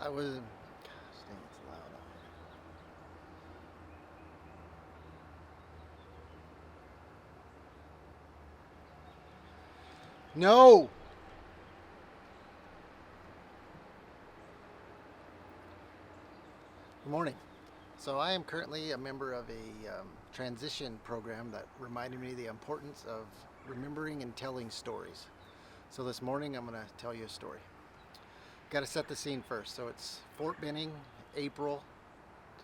I was. Gosh, dang, it's loud. No. Good morning. So I am currently a member of a transition program that reminded me of the importance of remembering and telling stories. So this morning I'm going to tell you a story. Got to set the scene first. So it's Fort Benning, April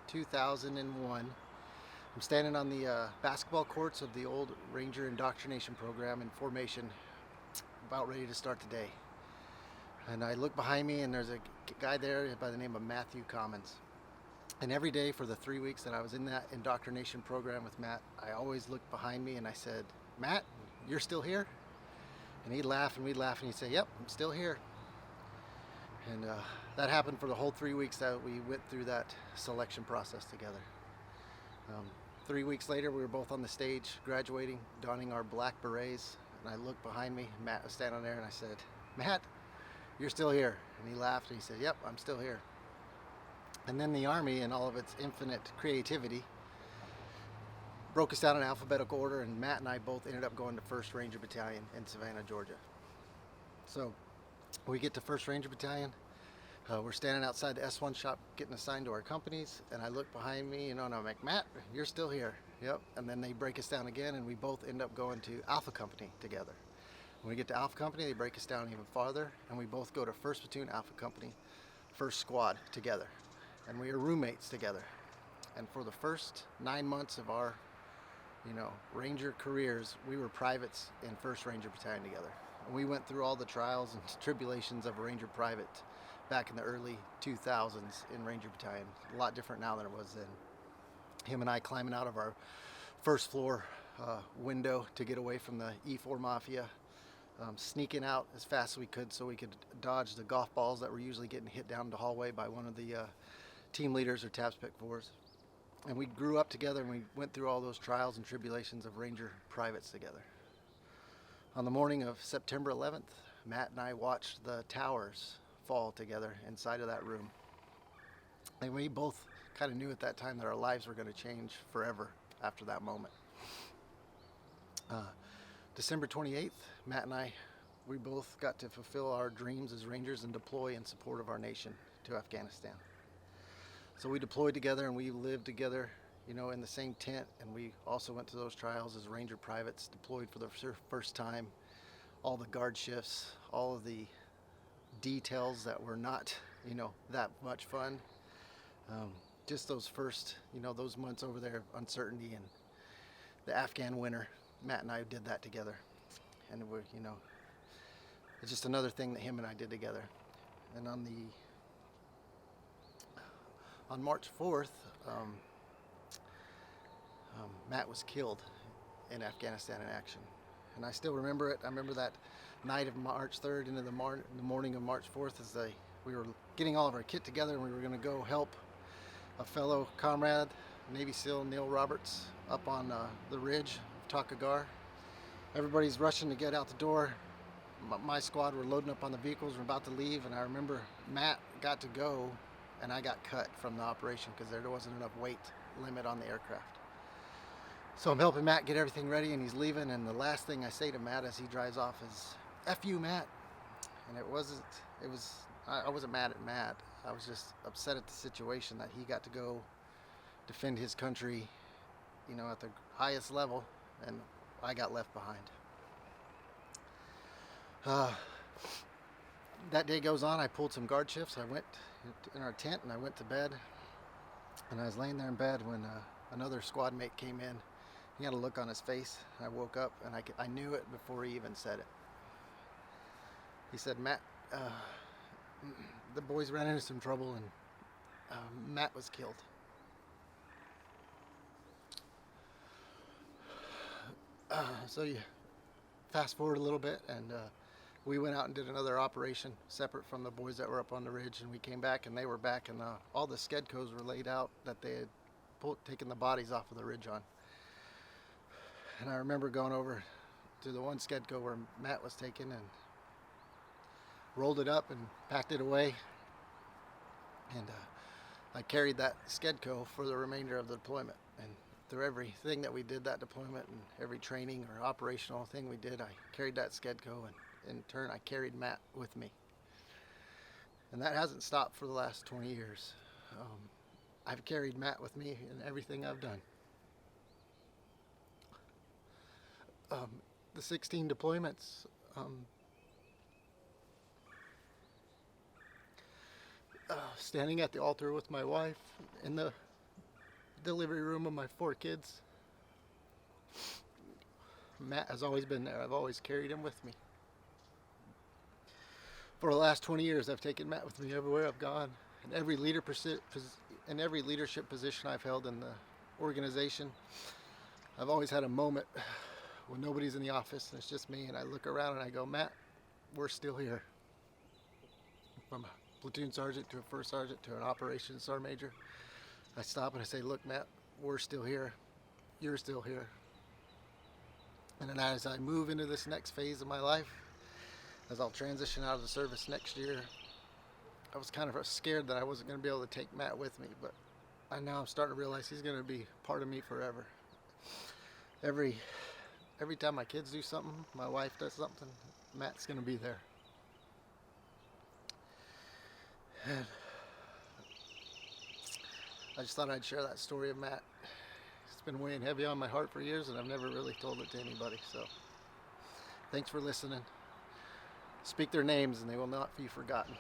2001. I'm standing on the basketball courts of the old Ranger indoctrination program in formation, about ready to start the day. And I look behind me, and there's a guy there by the name of Matthew Commons. And every day for the 3 weeks that I was in that indoctrination program with Matt, I always looked behind me and I said, "Matt, you're still here?" And he'd laugh and we'd laugh and he'd say, "Yep, I'm still here." And that happened for the whole 3 weeks that we went through that selection process together. Um, 3 weeks later, we were both on the stage graduating, donning our black berets. And I looked behind me, Matt was standing there, and I said, "Matt, you're still here." And he laughed and he said, "Yep, I'm still here." And then the Army, in all of its infinite creativity, broke us down in alphabetical order, and Matt and I both ended up going to 1st Ranger Battalion in Savannah, Georgia. So we get to 1st Ranger Battalion. We're standing outside the S1 shop getting assigned to our companies, and I look behind me, and I'm like, "Matt, you're still here." Yep. And then they break us down again, and we both end up going to Alpha Company together. When we get to Alpha Company, they break us down even farther, and we both go to 1st Platoon Alpha Company, 1st Squad together. And we are roommates together. And for the first 9 months of our, Ranger careers, we were privates in 1st Ranger Battalion together. And we went through all the trials and tribulations of a Ranger private back in the early 2000s in Ranger Battalion. A lot different now than it was then. Him and I climbing out of our first floor window to get away from the E4 Mafia, sneaking out as fast as we could so we could dodge the golf balls that were usually getting hit down the hallway by one of the team leaders or TAPS Pick 4s. And we grew up together, and we went through all those trials and tribulations of Ranger privates together. On the morning of September 11th, Matt and I watched the towers fall together inside of that room. And we both kind of knew at that time that our lives were going to change forever after that moment. December 28th, Matt and I, we both got to fulfill our dreams as Rangers and deploy in support of our nation to Afghanistan. So we deployed together, and we lived together, in the same tent. And we also went to those trials as Ranger privates, deployed for the first time. All the guard shifts, all of the details that were not, that much fun. Just those first, those months over there of uncertainty and the Afghan winter, Matt and I did that together. And it's just another thing that him and I did together. And on March 4th, Matt was killed in Afghanistan in action. And I still remember it. I remember that night of March 3rd into the morning of March 4th as we were getting all of our kit together, and we were going to go help a fellow comrade, Navy SEAL Neil Roberts, up on the ridge of Takagar. Everybody's rushing to get out the door. My squad were loading up on the vehicles. We're about to leave, and I remember Matt got to go, and I got cut from the operation because there wasn't enough weight limit on the aircraft. So I'm helping Matt get everything ready, and he's leaving, and the last thing I say to Matt as he drives off is, "F you, Matt." And I wasn't mad at Matt. I was just upset at the situation that he got to go defend his country, at the highest level, and I got left behind. That day goes on. I pulled some guard shifts. I went in our tent and I went to bed. And I was laying there in bed when another squad mate came in. He had a look on his face. I woke up and I knew it before he even said it. He said, "Matt, the boys ran into some trouble, and Matt was killed." So you fast forward a little bit, and we went out and did another operation separate from the boys that were up on the ridge, and we came back, and they were back, and all the Skedcos were laid out that they had taken the bodies off of the ridge on. And I remember going over to the one Skedco where Matt was taken and rolled it up and packed it away. And I carried that Skedco for the remainder of the deployment. And through everything that we did that deployment and every training or operational thing we did, I carried that Skedco, and in turn I carried Matt with me. And that hasn't stopped for the last 20 years. I've carried Matt with me in everything I've done. The 16 deployments, standing at the altar with my wife, in the delivery room of my 4 kids. Matt has always been there. I've always carried him with me. For the last 20 years, I've taken Matt with me everywhere I've gone. In every leadership position I've held in the organization, I've always had a moment when nobody's in the office and it's just me, and I look around and I go, Matt, we're still here. From a platoon sergeant to a first sergeant to an operations sergeant major, I stop and I say, look, Matt, we're still here. You're still here. And then as I move into this next phase of my life, as I'll transition out of the service next year, I was kind of scared that I wasn't going to be able to take Matt with me, but now I'm starting to realize he's going to be part of me forever. Every time my kids do something, my wife does something, Matt's going to be there. And I just thought I'd share that story of Matt. It's been weighing heavy on my heart for years, and I've never really told it to anybody. So thanks for listening. Speak their names and they will not be forgotten.